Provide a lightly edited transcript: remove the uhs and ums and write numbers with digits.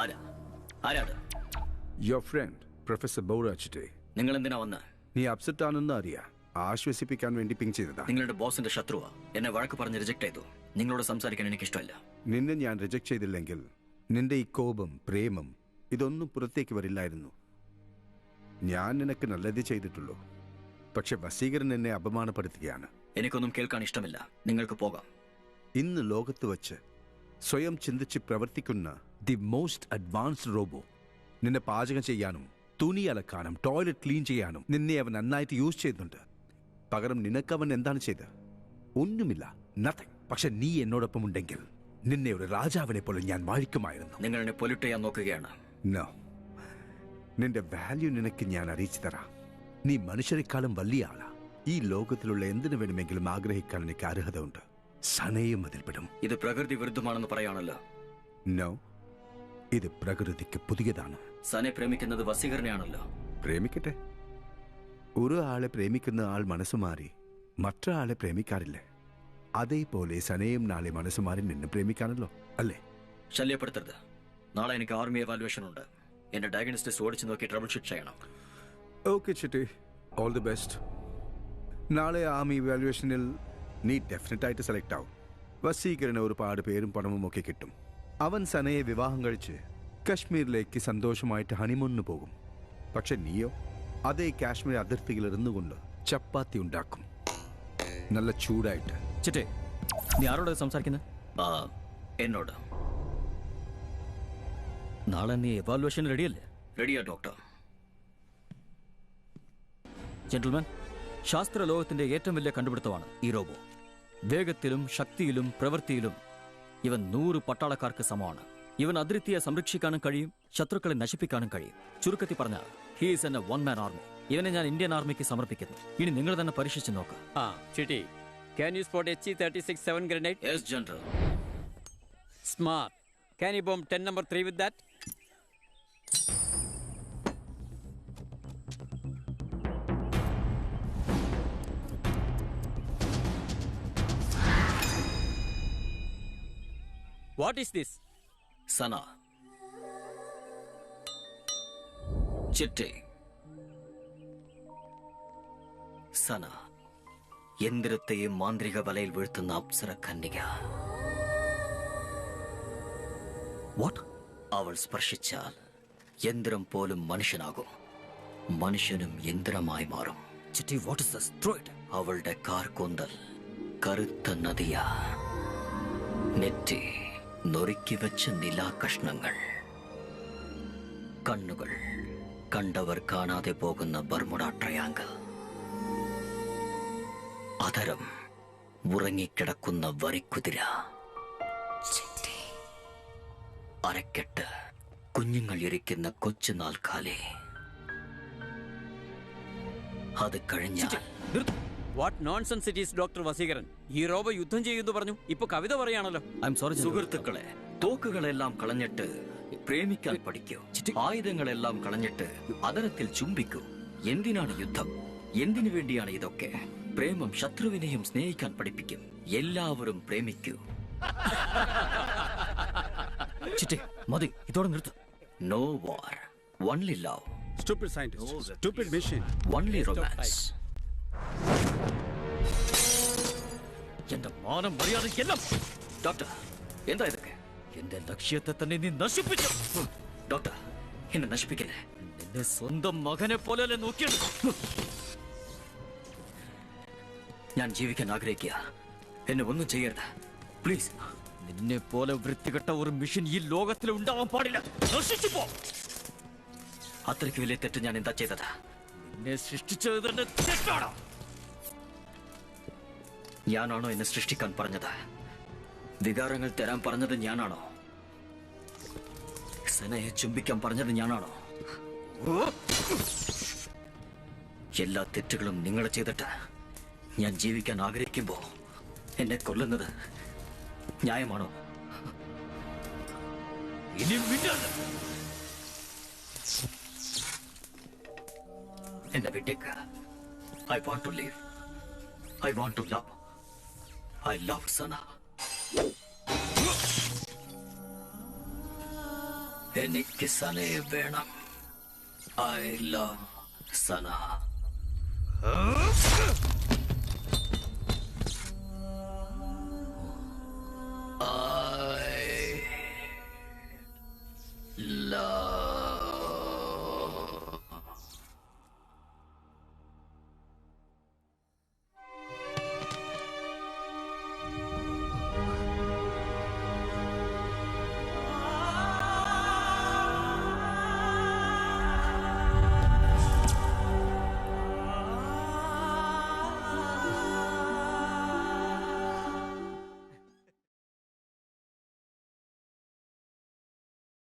ആരാ ആരാത്? Your friend professor Bohra ചിറ്റേ. നിങ്ങൾ എന്തിനാ വന്ന്? നീ അപ്സെറ്റ് ആണെന്ന് അറിയാം. ആശ്വസിപ്പിക്കാൻ വേണ്ടി പിങ് ചെയ്തതാ. നിങ്ങളുടെ ബോസിന്റെ ശത്രുവാ. എന്നെ വഴക്ക് പറഞ്ഞ് റിജക്ട് ചെയ്തു. നിങ്ങളോട് സംസാരിക്കാൻ എനിക്ക് ഇഷ്ടമല്ല. നിന്നെ ഞാൻ റിജക്ട് ചെയ്തില്ലെങ്കിൽ നിന്റെ ഈ കോപം, പ്രേമം ഇതൊന്നും പുറത്തേക്ക് വരില്ലായിരുന്നു. ഞാൻ നിനക്ക് നല്ലത് ചെയ്തിട്ടുള്ളൂ. പക്ഷെ വസീകരൻ എന്നെ അപമാനപ്പെടുത്തുകയാണ്. എനിക്കൊന്നും കേൾക്കാൻ ഇഷ്ടമില്ല. നിങ്ങൾക്ക് പോകാം. ഇന്ന് ലോകത്ത് വച്ച് സ്വയം ചിന്തിച്ച് പ്രവർത്തിക്കുന്ന ദി മോസ്റ്റ് അഡ്വാൻസ്ഡ് റോബോ നിന്നെ പാചകം ചെയ്യാനും തുണി അലക്കാനും ടോയ്ലറ്റ് ക്ലീൻ ചെയ്യാനും നിന്നെ അവൻ നന്നായിട്ട് യൂസ് ചെയ്യുന്നുണ്ട്. പകരം നിനക്കവൻ എന്താണ് ചെയ്തത്? ഒന്നുമില്ല, നത്തിങ്. പക്ഷെ നീ എന്നോടൊപ്പം ഉണ്ടെങ്കിൽ നിന്നെ ഒരു രാജാവിനെ പോലെ ഞാൻ വാഴിക്കുമായിരുന്നു. നിങ്ങൾ എന്നെ പൊല്യൂട്ട് ചെയ്യാൻ നോക്കുകയാണ്. നോ, നിന്റെ വാല്യൂ നിനക്ക് ഞാൻ അറിയിച്ചു തരാം. നീ മനുഷ്യരെക്കാളും വലിയ ആളാ. ഈ ലോകത്തിലുള്ള എന്തിനു വേണമെങ്കിലും ആഗ്രഹിക്കാൻ എനിക്ക് അർഹത ഉണ്ട്. സനയും അതിൽപ്പെടും. ഇത് പ്രകൃതി വിരുദ്ധമാണെന്ന് പറയാണല്ലോ. നോ, ഇത് പ്രകൃതിക്ക് പുതിയതാണ്. സനെ പ്രേമിക്കുന്നത് വസീകരനെയാണല്ലോ. പ്രേമിക്കട്ടെ. ഒരു ആളെ പ്രേമിക്കുന്ന ആൾ മനസ്സു മാറി മറ്റൊരാളെ പ്രേമിക്കാറില്ലേ? അതേപോലെ സനയും നാളെ മനസ്സു മാറി നിന്നെ പ്രേമിക്കാനല്ലോ, അല്ലേ? ശല്യപ്പെടുത്തരുത്. നാളെ എനിക്ക് ആർമി എവാലുവേഷൻ ഉണ്ട്. എന്റെ ഡയഗ്നോസ്റ്റിക്സ് ഓടിച്ചു നോക്കി ട്രബിൾ ഷൂട്ട് ചെയ്യണം. ഓക്കെ ചിട്ടി, ഓൾ ദി ബെസ്റ്റ്. നാളെ ആർമി ഇവാലുവേഷനിൽ നീ ഡെഫിനറ്റ് ആയിട്ട് സെലക്ട് ആവും. വസീകരന് ഒരുപാട് പേരും പണവും ഒക്കെ കിട്ടും. അവൻ സനയെ വിവാഹം കഴിച്ച് കശ്മീരിലേക്ക് സന്തോഷമായിട്ട് ഹണിമൂണിന് പോകും. പക്ഷെ നീയോ അതേ കാശ്മീർ അതിർത്തിയിൽ ഇരുന്നുകൊണ്ട് ചപ്പാത്തി ഉണ്ടാക്കും, നല്ല ചൂടായിട്ട്. ചിറ്റേ, നീ ആരോട് സംസാരിക്കുന്നത്? എന്നോട്. നാളെ നീ എവാലുവേഷൻ റെഡിയല്ലേ? റെഡിയാ ഡോക്ടർ. ജെന്റിൽമാൻ, ശാസ്ത്ര ലോകത്തിന്റെ ഏറ്റവും വലിയ കണ്ടുപിടുത്തമാണ് ഈ റോബോ. വേഗത്തിലും ശക്തിയിലും പ്രവൃത്തിയിലും ഇവൻ 100 പട്ടാളക്കാർക്ക് സമമാണ്. ഇവൻ അതിർത്തിയെ സംരക്ഷിക്കാനും കഴിയും, ശത്രുക്കളെ നശിപ്പിക്കാനും കഴിയും. ചുരുക്കത്തിൽ പറഞ്ഞാൽ he's an one man army. ഇവനെ ഞാൻ ഇന്ത്യൻ ആർമിക്ക് സമർപ്പിക്കുന്നു. ഇനി നിങ്ങൾ തന്നെ പരീക്ഷിച്ച് നോക്ക്. ചിട്ടി, can you spot HE-36-7 grenade? Yes, General. Smart. Can you bomb 10 number 3 with that? What is this? സന. ചിട്ടി. സന യന്ത്രത്തെയും മാന്ത്രിക വലയിൽ വീഴ്ത്തുന്ന അപ്സര കന്യക. വാട്ട്? അവൾ സ്പർശിച്ചാൽ യന്ത്രം പോലും മനുഷ്യനാകും, മനുഷ്യനും യന്ത്രമായി മാറും. ചിട്ടി, what is this? Throw it. അവളുടെ കാർകൂന്തൽ കറുത്ത നദിയാ. നെറ്റി നൊറുക്കി വെച്ച നിലാകഷ്ണങ്ങൾ. കണ്ണുകൾ കണ്ടവർ കാണാതെ പോകുന്ന ബർമുഡ ട്രയാങ്കിൾ. അധരം ഉറങ്ങിക്കിടക്കുന്ന വരിക്കുതിര. അരക്കെട്ട് കുഞ്ഞുങ്ങൾ ഇരിക്കുന്ന കൊച്ചു നാൽക്കാലി. അത് കഴിഞ്ഞാൽ what nonsense it is doctor Vaseegaran. ഈ റോബോ യുദ്ധം ചെയ്യുന്നു പറഞ്ഞു, ഇപ്പൊ കവിത പറയാണല്ലോ. I'm sorry. സുഹൃത്തുക്കളെ, തോക്കുകളെല്ലാം കളഞ്ഞിട്ട് പ്രേമിക്കാൻ പഠിക്കൂ. ആയുധങ്ങളെല്ലാം കളഞ്ഞിട്ട് അതരത്തിൽ ചുംബിക്കൂ. എന്തിനാണ് യുദ്ധം? എന്തിനു വേണ്ടിയാണ് ഇതൊക്കെ? പ്രേമം ശത്രുവിനെയും സ്നേഹിക്കാൻ പഠിപ്പിക്കും. എല്ലാവരും പ്രേമിക്കൂ. ചിറ്റേ, മതി, ഇതോടെ നിർത്ത്. No war, only love. Stupid scientist, stupid machine. Only romance. എന്റെ മാനം മര്യാദ എല്ലാം. ഡോക്ടർ, എന്താ ഇതൊക്കെ? എന്റെ ലക്ഷ്യത്തെ തന്നെ നീ നശിപ്പിച്ചു. ഡോക്ടർ, എന്നെ നശിപ്പിക്കല്ലേ. എന്റെ സ്വന്തം മകനെ പോലെ നോക്കിയത്. ഞാൻ ജീവിക്കാൻ ആഗ്രഹിക്കുക. എന്നെ ഒന്നും ചെയ്യരുത്, പ്ലീസ്. നിന്നെ പോലെ വൃത്തികെട്ട ഒരു മിഷൻ ഈ ലോകത്തിൽ ഉണ്ടാവാൻ പാടില്ല. നശിച്ചു പോ. അത്രയ്ക്ക് വലിയ തെറ്റ് ഞാൻ എന്താ ചെയ്തത്? എന്നെ സൃഷ്ടിച്ചത് തന്നെ തെറ്റാണോ? ഞാനാണോ എന്നെ സൃഷ്ടിക്കാൻ പറഞ്ഞത്? വികാരങ്ങൾ തരാൻ പറഞ്ഞത് ഞാനാണോ? സനയെ ചുംബിക്കാൻ പറഞ്ഞത് ഞാനാണോ? എല്ലാ തെറ്റുകളും നിങ്ങൾ ചെയ്തിട്ട് ഞാൻ ജീവിക്കാൻ ആഗ്രഹിക്കുമ്പോ എന്നെ കൊല്ലുന്നത് ന്യായമാണോ? ഇനി എന്നെ വിട്ടേക്ക്. I want to leave. I want to love. I love Sana. എനിക്ക് സനയെ വേണം. I love Sana.